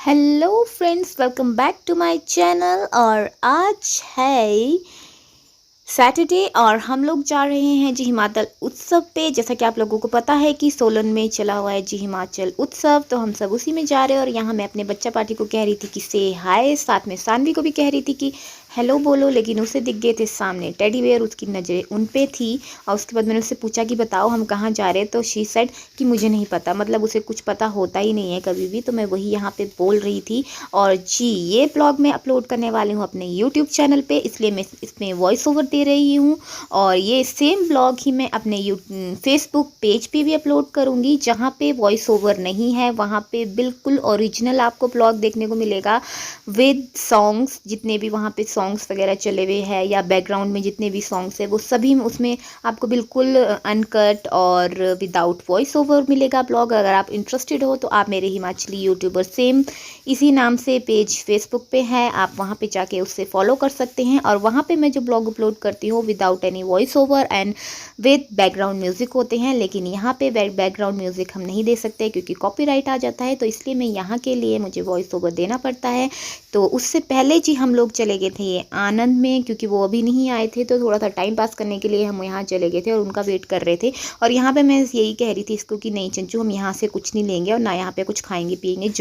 Hello friends, welcome back to my channel. और आज है सैटरडे और हम लोग जा रहे हैं जी हिमाचल उत्सव पे। जैसा कि आप लोगों को पता है कि सोलन में चला हुआ है जी हिमाचल उत्सव, तो हम सब उसी में जा रहे हैं। और यहाँ मैं अपने बच्चा पार्टी को कह रही थी कि से हाय, साथ में सानवी को भी कह रही थी कि हेलो बोलो, लेकिन उसे दिख गए थे सामने टेडी बेयर, उसकी नज़रें उन पे थी। और उसके बाद मैंने उससे पूछा कि बताओ हम कहाँ जा रहे हैं, तो शी सेड कि मुझे नहीं पता। मतलब उसे कुछ पता होता ही नहीं है कभी भी। तो मैं वही यहाँ पे बोल रही थी। और जी ये ब्लॉग मैं अपलोड करने वाली हूँ अपने यूट्यूब चैनल पे, इसलिए मैं इसमें वॉइस ओवर दे रही हूँ। और ये सेम ब्लॉग ही मैं अपने फेसबुक पेज पे भी अपलोड करूँगी, जहाँ पे वॉइस ओवर नहीं है। वहाँ पे बिल्कुल ओरिजिनल आपको ब्लॉग देखने को मिलेगा विद सॉन्ग्स। जितने भी वहाँ पे सॉन्ग्स वगैरह चले हुए हैं या बैकग्राउंड में जितने भी सॉन्ग्स है वो सभी उसमें आपको बिल्कुल अनकट और विदाउट वॉइस ओवर मिलेगा ब्लॉग। अगर आप इंटरेस्टेड हो तो आप मेरे हिमाचली यूट्यूबर सेम इसी नाम से पेज फेसबुक पे है, आप वहाँ पे जाके उससे फॉलो कर सकते हैं। और वहाँ पे मैं जो ब्लॉग अपलोड करती हूँ without any voice over and with background music होते हैं। लेकिन यहाँ पे बैकग्राउंड म्यूज़िक हम नहीं दे सकते क्योंकि कॉपीराइट आ जाता है, तो इसलिए मैं यहाँ के लिए मुझे वॉइस ओवर देना पड़ता है। तो उससे पहले जी हम लोग चले गए थे आनंद में, क्योंकि वो अभी नहीं आए थे, तो थोड़ा सा टाइम पास करने के लिए हम यहाँ चले गए थे और उनका वेट कर रहे थे। और यहाँ पे मैं यही कह रही थी इसको कि नहीं चंचू, हम यहाँ से कुछ नहीं लेंगे और ना यहाँ पे कुछ खाएंगे पिएंगे।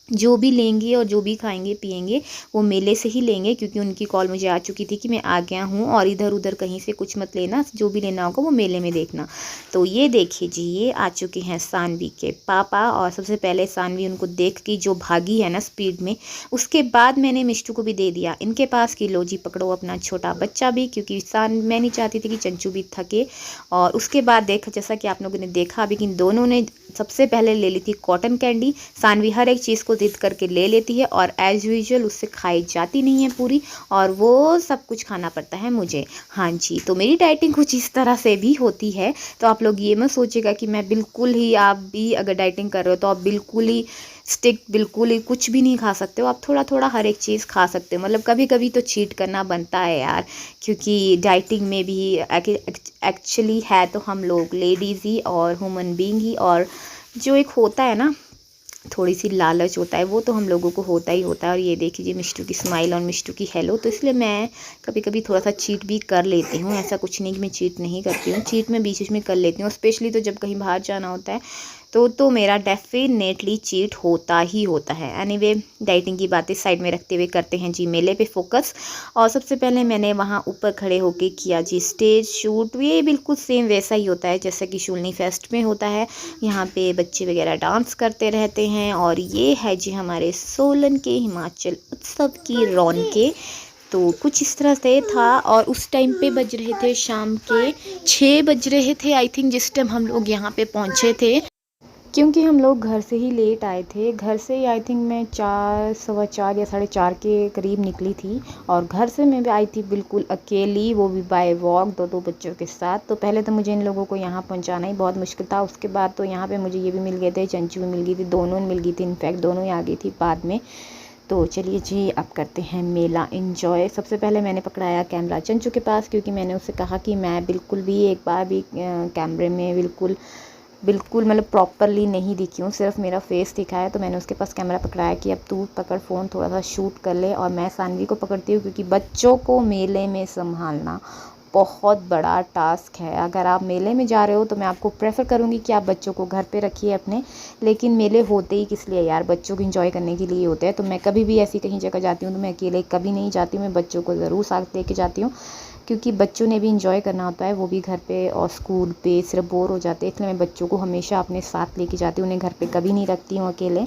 जो भी लेंगे और जो भी खाएंगे पिएंगे वो मेले से ही लेंगे, क्योंकि उनकी कॉल मुझे आ चुकी थी कि मैं आ गया हूँ और इधर उधर कहीं से कुछ मत लेना, जो भी लेना होगा वो मेले में देखना। तो ये देखिए जी, ये आ चुके हैं सानवी के पापा। और सबसे पहले सानवी उनको देख के जो भागी है ना स्पीड में, उसके बाद मैंने मिष्टू को भी दे दिया इनके पास कि लो जी पकड़ो अपना छोटा बच्चा भी, क्योंकि मैं नहीं चाहती थी कि चंचू भी थके। और उसके बाद देखा, जैसा कि आप लोगों ने देखा अभी, कि दोनों ने सबसे पहले ले ली थी कॉटन कैंडी। सानवी हर एक चीज़ को जिद करके ले लेती है और एज यूजुअल उससे खाई जाती नहीं है पूरी, और वो सब कुछ खाना पड़ता है मुझे। हाँ जी, तो मेरी डाइटिंग कुछ इस तरह से भी होती है। तो आप लोग ये मत सोचिएगा कि मैं बिल्कुल ही, आप भी अगर डाइटिंग कर रहे हो तो आप बिल्कुल ही स्टिक, बिल्कुल ही कुछ भी नहीं खा सकते हो। आप थोड़ा थोड़ा हर एक चीज़ खा सकते हो। मतलब कभी कभी तो चीट करना बनता है यार, क्योंकि डाइटिंग में भी एक्चुअली है तो हम लोग लेडीज़ ही और ह्यूमन बीइंग ही। और जो एक होता है ना, थोड़ी सी लालच होता है, वो तो हम लोगों को होता ही होता है। और ये देखिए जी मिष्टू की स्माइल और मिष्टू की हेलो। तो इसलिए मैं कभी कभी थोड़ा सा चीट भी कर लेती हूँ। ऐसा कुछ नहीं कि मैं चीट नहीं करती हूँ, चीट में बीच बीच में कर लेती हूँ। स्पेशली तो जब कहीं बाहर जाना होता है तो मेरा डेफिनेटली चीट होता ही होता है। एनीवे, डाइटिंग की बातें साइड में रखते हुए करते हैं जी मेले पे फोकस। और सबसे पहले मैंने वहाँ ऊपर खड़े होके किया जी स्टेज शूट। ये बिल्कुल सेम वैसा ही होता है जैसा कि शूलनी फेस्ट में होता है। यहाँ पे बच्चे वगैरह डांस करते रहते हैं। और ये है जी हमारे सोलन के हिमाचल उत्सव की रौनकें। तो कुछ इस तरह से था। और उस टाइम पे बज रहे थे शाम के 6 बज रहे थे आई थिंक, जिस टाइम हम लोग यहाँ पे पहुँचे थे। क्योंकि हम लोग घर से ही लेट आए थे। घर से ही आई थिंक मैं 4, सवा 4 या 4:30 के करीब निकली थी। और घर से मैं भी आई थी बिल्कुल अकेली, वो भी बाय वॉक, दो बच्चों के साथ। तो पहले तो मुझे इन लोगों को यहाँ पहुँचाना ही बहुत मुश्किल था। उसके बाद तो यहाँ पे मुझे ये भी मिल गए थे, चंचू भी मिल गई थी, दोनों मिल गई थी, इनफैक्ट दोनों ही आ गई थी बाद में। तो चलिए जी अब करते हैं मेला एंजॉय। सबसे पहले मैंने पकड़ाया कैमरा चंचू के पास, क्योंकि मैंने उससे कहा कि मैं बिल्कुल भी एक बार भी कैमरे में बिल्कुल बिल्कुल मतलब प्रॉपरली नहीं दिखी हूँ, सिर्फ मेरा फेस दिखा है। तो मैंने उसके पास कैमरा पकड़ाया कि अब तू पकड़ फ़ोन, थोड़ा सा शूट कर ले। और मैं सानवी को पकड़ती हूँ, क्योंकि बच्चों को मेले में संभालना बहुत बड़ा टास्क है। अगर आप मेले में जा रहे हो तो मैं आपको प्रेफर करूँगी कि आप बच्चों को घर पे रखिए अपने। लेकिन मेले होते ही किस लिए यार, बच्चों को एंजॉय करने के लिए होते हैं। तो मैं कभी भी ऐसी कहीं जगह जाती हूँ तो मैं अकेले कभी नहीं जाती हूँ, मैं बच्चों को ज़रूर साथ लेके जाती हूँ, क्योंकि बच्चों ने भी इंजॉय करना होता है। वो भी घर पे और स्कूल पे सिर्फ बोर हो जाते हैं, इसलिए मैं बच्चों को हमेशा अपने साथ लेके जाती हूँ, उन्हें घर पे कभी नहीं रखती हूँ अकेले।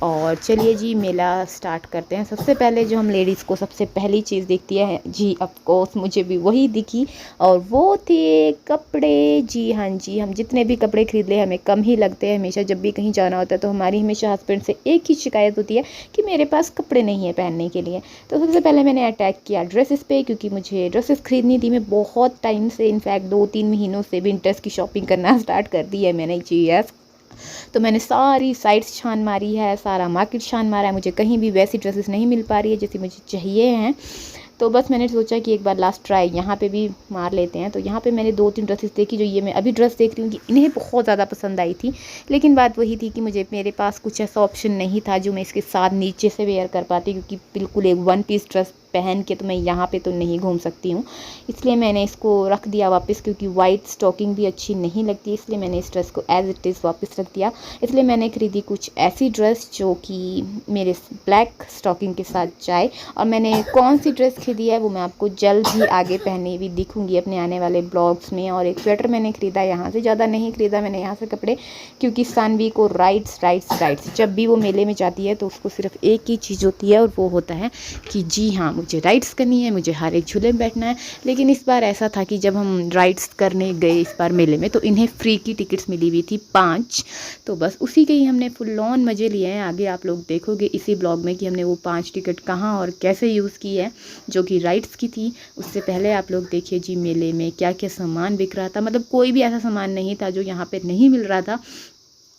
और चलिए जी मेला स्टार्ट करते हैं। सबसे पहले जो हम लेडीज़ को सबसे पहली चीज़ दिखती है जी, ऑफ कोर्स मुझे भी वही दिखी, और वो थे कपड़े। जी हाँ जी, हम जितने भी कपड़े खरीद ले हमें कम ही लगते हैं। हमेशा जब भी कहीं जाना होता है तो हमारी हमेशा हस्बैंड से एक ही शिकायत होती है कि मेरे पास कपड़े नहीं है पहनने के लिए। तो सबसे पहले मैंने अटैक किया ड्रेसेस पे, क्योंकि मुझे ड्रेसेस खरीदनी थी। मैं बहुत टाइम से, इनफैक्ट 2-3 महीनों से विंटर्स की शॉपिंग करना स्टार्ट कर दी है मैंने जी। यस, तो मैंने सारी साइट्स छान मारी है, सारा मार्केट छान मारा है, मुझे कहीं भी वैसी ड्रेसेस नहीं मिल पा रही है जैसी मुझे चाहिए हैं। तो बस मैंने सोचा कि एक बार लास्ट ट्राई यहाँ पे भी मार लेते हैं। तो यहाँ पे मैंने 2-3 ड्रेसेस देखी, जो ये मैं अभी ड्रेस देख रही हूँ कि इन्हें बहुत ज़्यादा पसंद आई थी। लेकिन बात वही थी कि मेरे पास कुछ ऐसा ऑप्शन नहीं था जो मैं इसके साथ नीचे से वेयर कर पाती, क्योंकि बिल्कुल एक वन पीस ड्रेस पहन के तो मैं यहाँ पे तो नहीं घूम सकती हूँ। इसलिए मैंने इसको रख दिया वापस, क्योंकि वाइट स्टॉकिंग भी अच्छी नहीं लगती, इसलिए मैंने इस ड्रेस को एज़ इट इज़ वापस रख दिया। इसलिए मैंने खरीदी कुछ ऐसी ड्रेस जो कि मेरे ब्लैक स्टॉकिंग के साथ जाए। और मैंने कौन सी ड्रेस खरीदी है वो मैं आपको जल्द ही आगे पहने हुई दिखूंगी अपने आने वाले ब्लॉग्स में। और एक स्वेटर मैंने ख़रीदा यहाँ से, ज़्यादा नहीं ख़रीदा मैंने यहाँ से कपड़े, क्योंकि सानवी को राइड्स जब भी वो मेले में जाती है तो उसको सिर्फ एक ही चीज़ होती है, और वो होता है कि जी हाँ, मुझे राइड्स करनी है, मुझे हर एक झूले में बैठना है। लेकिन इस बार ऐसा था कि जब हम राइड्स करने गए इस बार मेले में, तो इन्हें फ्री की टिकट्स मिली हुई थी 5। तो बस उसी के ही हमने फुल ऑन मज़े लिए हैं। आगे आप लोग देखोगे इसी ब्लॉग में कि हमने वो 5 टिकट कहाँ और कैसे यूज़ की है, जो कि राइड्स की थी। उससे पहले आप लोग देखिए जी मेले में क्या क्या सामान बिक रहा था। मतलब कोई भी ऐसा सामान नहीं था जो यहाँ पे नहीं मिल रहा था।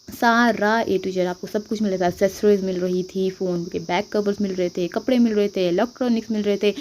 सारा ए टू जेड आपको सब कुछ मिल रहा था। एक्सेसरीज मिल रही थी, फ़ोन के बैक कवर्स मिल रहे थे, कपड़े मिल रहे थे, इलेक्ट्रॉनिक्स मिल रहे थे,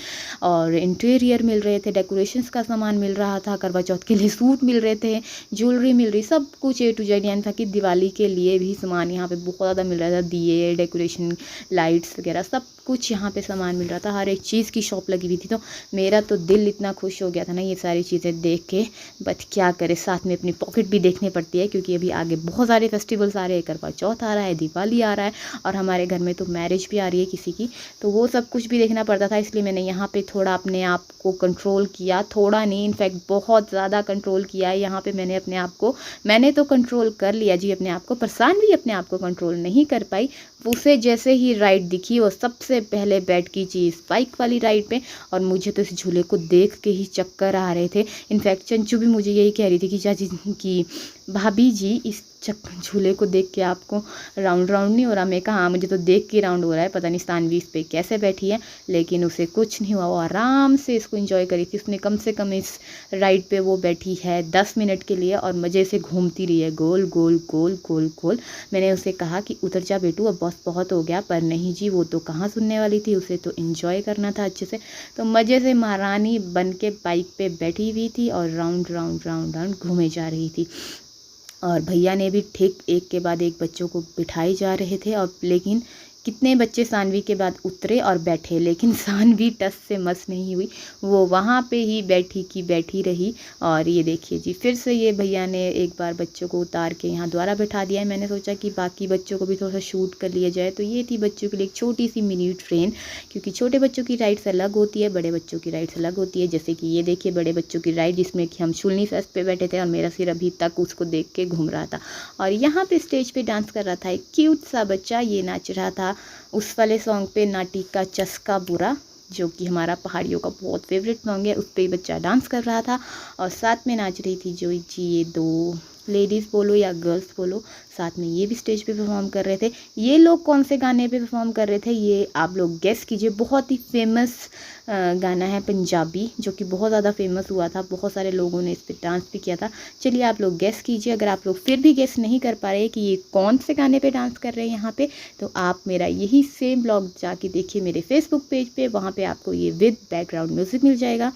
और इंटीरियर मिल रहे थे, डेकोरेशंस का सामान मिल रहा था, करवा चौथ के लिए सूट मिल रहे थे, ज्वेलरी मिल रही, सब कुछ ए टू जेड। यानी था कि दिवाली के लिए भी सामान यहाँ पे बहुत ज़्यादा मिल रहा था, दिए, डेकोरेशन, लाइट्स वगैरह सब कुछ यहाँ पे सामान मिल रहा था। हर एक चीज़ की शॉप लगी हुई थी। तो मेरा तो दिल इतना खुश हो गया था ना ये सारी चीज़ें देख के, बट क्या करे, साथ में अपनी पॉकेट भी देखनी पड़ती है, क्योंकि अभी आगे बहुत सारे फेस्टिवल्स आ रहे हैं। करवा चौथ आ रहा है, दिवाली आ रहा है, और हमारे घर में तो मैरिज भी आ रही है किसी की, तो वो सब कुछ भी देखना पड़ता था। इसलिए मैंने यहाँ पे थोड़ा अपने आप को कंट्रोल किया, थोड़ा नहीं इनफैक्ट बहुत ज़्यादा कंट्रोल किया है। यहाँ पे मैंने अपने आप को, मैंने तो कंट्रोल कर लिया जी अपने आप को, पर सानवी अपने आप को कंट्रोल नहीं कर पाई। उसे जैसे ही राइड दिखी वो सबसे पहले बैठ की जी स्पाइक वाली राइड पे, और मुझे तो इस झूले को देख के ही चक्कर आ रहे थे। इनफैक्ट चंचू भी मुझे यही कह रही थी कि चाची की भाभी जी इस झूले को देख के आपको राउंड नहीं हो रहा। मैं कहा हाँ, मुझे तो देख के राउंड हो रहा है, पता नहीं सानवी इस पे कैसे बैठी है। लेकिन उसे कुछ नहीं हुआ, वो आराम से इसको एंजॉय करी थी। उसने कम से कम इस राइड पे वो बैठी है 10 मिनट के लिए, और मज़े से घूमती रही है गोल गोल गोल गोल गोल। मैंने उसे कहा कि उतर जा बेटू, अब बस बहुत हो गया, पर नहीं जी, वो तो कहाँ सुनने वाली थी, उसे तो एंजॉय करना था अच्छे से। तो मज़े से महारानी बन के बाइक पे बैठी हुई थी और राउंड घूमे जा रही थी। और भैया ने भी ठीक एक के बाद एक बच्चों को बिठाए जा रहे थे। और लेकिन कितने बच्चे सानवी के बाद उतरे और बैठे, लेकिन सानवी टस से मस नहीं हुई, वो वहाँ पे ही बैठी रही। और ये देखिए जी, फिर से ये भैया ने एक बार बच्चों को उतार के यहाँ दोबारा बैठा दिया है। मैंने सोचा कि बाकी बच्चों को भी थोड़ा सा शूट कर लिया जाए। तो ये थी बच्चों के लिए एक छोटी सी मिनी ट्रेन, क्योंकि छोटे बच्चों की राइड्स अलग होती है, बड़े बच्चों की राइड्स अलग होती है। जैसे कि ये देखिए बड़े बच्चों की राइड, जिसमें कि हम शुलनी फेस्ट पे बैठे थे, और मेरा सिर अभी तक उसको देख के घूम रहा था। और यहाँ पे स्टेज पे डांस कर रहा था एक क्यूट सा बच्चा, ये नाच रहा था उस वाले सॉन्ग पे, नाटी का चस्का बुरा, जो कि हमारा पहाड़ियों का बहुत फेवरेट सॉन्ग है। उस पर बच्चा डांस कर रहा था, और साथ में नाच रही थी जो जी ये 2 लेडीज़ बोलो या गर्ल्स बोलो, साथ में ये भी स्टेज पे परफॉर्म कर रहे थे। ये लोग कौन से गाने पे परफॉर्म कर रहे थे ये आप लोग गेस कीजिए। बहुत ही फेमस गाना है पंजाबी, जो कि बहुत ज़्यादा फेमस हुआ था, बहुत सारे लोगों ने इस पर डांस भी किया था। चलिए आप लोग गेस कीजिए। अगर आप लोग फिर भी गेस नहीं कर पा रहे कि ये कौन से गाने पे डांस कर रहे हैं यहाँ पे, तो आप मेरा यही सेम ब्लॉग जाके देखिए मेरे फेसबुक पेज पे, वहाँ पे आपको ये विद बैकग्राउंड म्यूज़िक मिल जाएगा।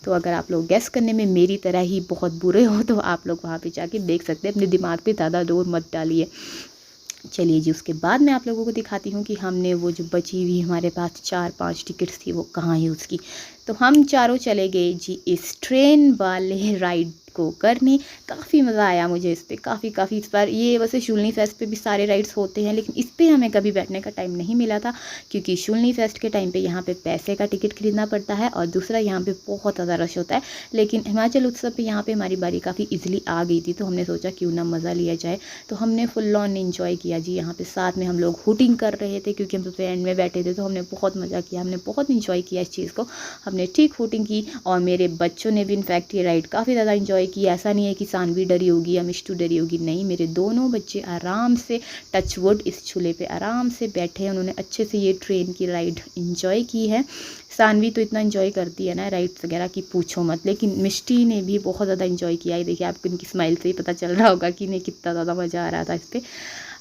तो अगर आप लोग गेस करने में मेरी तरह ही बहुत बुरे हो तो आप लोग वहाँ पे जाके देख सकते हैं। अपने दिमाग पे ज़्यादा जोर मत डालिए। चलिए जी, उसके बाद मैं आप लोगों को दिखाती हूँ कि हमने वो जो बची हुई हमारे पास 4-5 टिकट्स थी वो कहाँ यूज़ की। तो हम चारों चले गए जी इस ट्रेन वाले राइड को करने। काफ़ी मज़ा आया मुझे इस पर, काफ़ी इस बार। ये वैसे शुलनी फेस्ट पे भी सारे राइड्स होते हैं, लेकिन इस पर हमें कभी बैठने का टाइम नहीं मिला था, क्योंकि शुलनी फेस्ट के टाइम पे यहाँ पे पैसे का टिकट खरीदना पड़ता है, और दूसरा यहाँ पे बहुत ज़्यादा रश होता है। लेकिन हिमाचल उत्सव पे यहाँ पे हमारी बारी काफ़ी ईजिली आ गई थी, तो हमने सोचा क्यों ना मज़ा लिया जाए। तो हमने फुल ऑन इन्जॉय किया जी। यहाँ पे साथ में हम लोग हुटिंग कर रहे थे, क्योंकि हम सबसे एंड में बैठे थे, तो हमने बहुत मज़ा किया, हमने बहुत इन्जॉय किया इस चीज़ को। हमने ठीक हुटिंग की, और मेरे बच्चों ने भी इनफैक्ट ये राइड काफ़ी ज़्यादा इन्जॉय कि ऐसा नहीं है कि सानवी डरी होगी या मिष्टू डरी होगी, नहीं, मेरे दोनों बच्चे आराम से टच वुड इस झूले पे आराम से बैठे हैं। उन्होंने अच्छे से ये ट्रेन की राइड एंजॉय की है। सानवी तो इतना एंजॉय करती है ना राइड्स वगैरह की पूछो मत, लेकिन मिष्टी ने भी बहुत ज़्यादा एंजॉय किया है। देखिए आपको इनकी स्माइल से ही पता चल रहा होगा कि इन्हें कितना ज़्यादा मज़ा आ रहा था इस पर।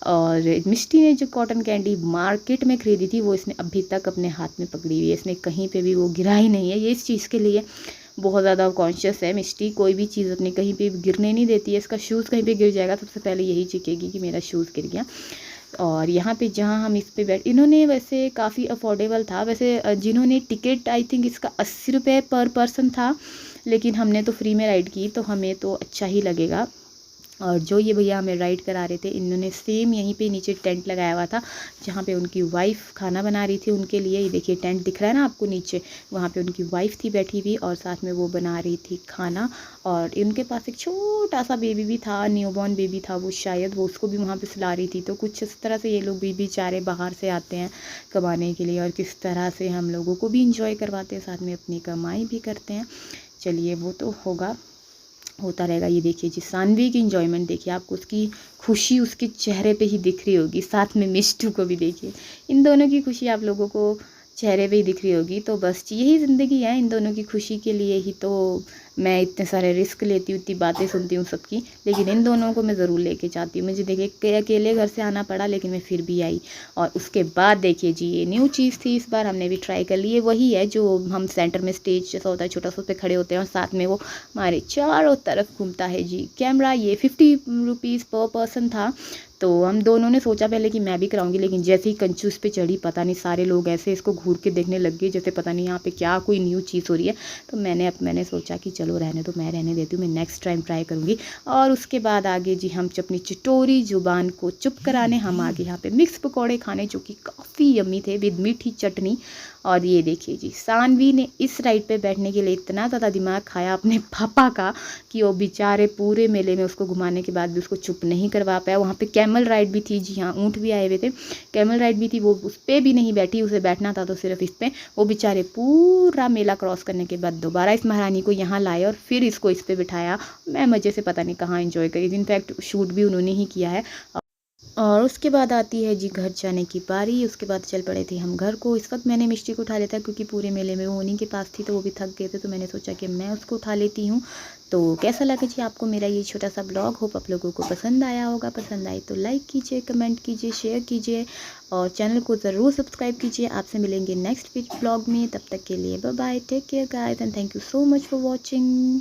और मिष्टी ने जो कॉटन कैंडी मार्केट में ख़रीदी थी वो इसने अभी तक अपने हाथ में पकड़ी हुई है, इसने कहीं पे भी वो गिरा ही नहीं है। ये इस चीज़ के लिए बहुत ज़्यादा कॉन्शियस है मिष्टी, कोई भी चीज़ अपने कहीं पे गिरने नहीं देती है। इसका शूज़ कहीं पे गिर जाएगा सबसे पहले यही चीखेगी कि मेरा शूज़ गिर गया। और यहाँ पे जहाँ हम इस पे बैठ, इन्होंने वैसे काफ़ी अफोर्डेबल था वैसे, जिन्होंने टिकट आई थिंक इसका 80 रुपये पर पर्सन था, लेकिन हमने तो फ्री में राइड की तो हमें तो अच्छा ही लगेगा। और जो ये भैया हमें राइड करा रहे थे इन्होंने सेम यहीं पे नीचे टेंट लगाया हुआ था जहाँ पे उनकी वाइफ़ खाना बना रही थी उनके लिए। ये देखिए टेंट दिख रहा है ना आपको नीचे, वहाँ पे उनकी वाइफ़ थी बैठी हुई और साथ में वो बना रही थी खाना। और उनके पास एक छोटा सा बेबी भी था, न्यूबॉर्न बेबी था वो शायद, वो उसको भी वहाँ पे सुला रही थी। तो कुछ इस तरह से ये लोग भी बेचारे बाहर से आते हैं कमाने के लिए और किस तरह से हम लोगों को भी इंजॉय करवाते हैं, साथ में अपनी कमाई भी करते हैं। चलिए वो तो होता रहेगा। ये देखिए जी सानवी की एंजॉयमेंट देखिए, आपको उसकी खुशी उसके चेहरे पे ही दिख रही होगी, साथ में मिष्टू को भी देखिए, इन दोनों की खुशी आप लोगों को चेहरे पे ही दिख रही होगी। तो बस यही ज़िंदगी है, इन दोनों की खुशी के लिए ही तो मैं इतने सारे रिस्क लेती हूँ, इतनी बातें सुनती हूँ सबकी, लेकिन इन दोनों को मैं ज़रूर लेके जाती हूँ। मुझे देखिए अकेले घर से आना पड़ा लेकिन मैं फिर भी आई। और उसके बाद देखिए जी ये न्यू चीज़ थी, इस बार हमने भी ट्राई कर ली है। वही है जो हम सेंटर में स्टेज जैसा होता है छोटा सा, उस पर खड़े होते हैं और साथ में वो हमारे चारों तरफ घूमता है जी कैमरा। ये 50 रुपीज़ पर पर्सन था। तो हम दोनों ने सोचा पहले कि मैं भी कराऊंगी, लेकिन जैसे ही कंचू इस पे चढ़ी पता नहीं सारे लोग ऐसे इसको घूर के देखने लग गए जैसे पता नहीं यहाँ पे क्या कोई न्यू चीज़ हो रही है। तो मैंने सोचा कि चलो रहने दो, मैं रहने देती हूँ, मैं नेक्स्ट टाइम ट्राई करूँगी। और उसके बाद आगे जी हम अपनी चिटोरी जुबान को चुप कराने हम आगे यहाँ पे मिक्स पकौड़े खाने जो कि काफ़ी यम्मी थे विद मीठी चटनी। और ये देखिए जी सानवी ने इस राइड पे बैठने के लिए इतना ज़्यादा दिमाग खाया अपने पापा का कि वो बेचारे पूरे मेले में उसको घुमाने के बाद भी उसको चुप नहीं करवा पाया। वहाँ पे कैमल राइड भी थी, जी हाँ ऊँट भी आए हुए थे, कैमल राइड भी थी, वो उस पर भी नहीं बैठी, उसे बैठना था तो सिर्फ इस पर। वो बेचारे पूरा मेला क्रॉस करने के बाद दोबारा इस महारानी को यहाँ लाए और फिर इसको इस पर बिठाया। मैं मज़े से पता नहीं कहाँ एंजॉय करी, इनफैक्ट शूट भी उन्होंने ही किया है। और उसके बाद आती है जी घर जाने की बारी। उसके बाद चल पड़े थे हम घर को। इस वक्त मैंने मिष्टी को उठा लिया था क्योंकि पूरे मेले में वो उन्हीं के पास थी तो वो भी थक गए थे, तो मैंने सोचा कि मैं उसको उठा लेती हूँ। तो कैसा लगा जी आपको मेरा ये छोटा सा ब्लॉग? होप आप लोगों को पसंद आया होगा। पसंद आए तो लाइक कीजिए, कमेंट कीजिए, शेयर कीजिए और चैनल को ज़रूर सब्सक्राइब कीजिए। आपसे मिलेंगे नेक्स्ट ब्लॉग में, तब तक के लिए bye bye, take care guys and thank you so much for watching.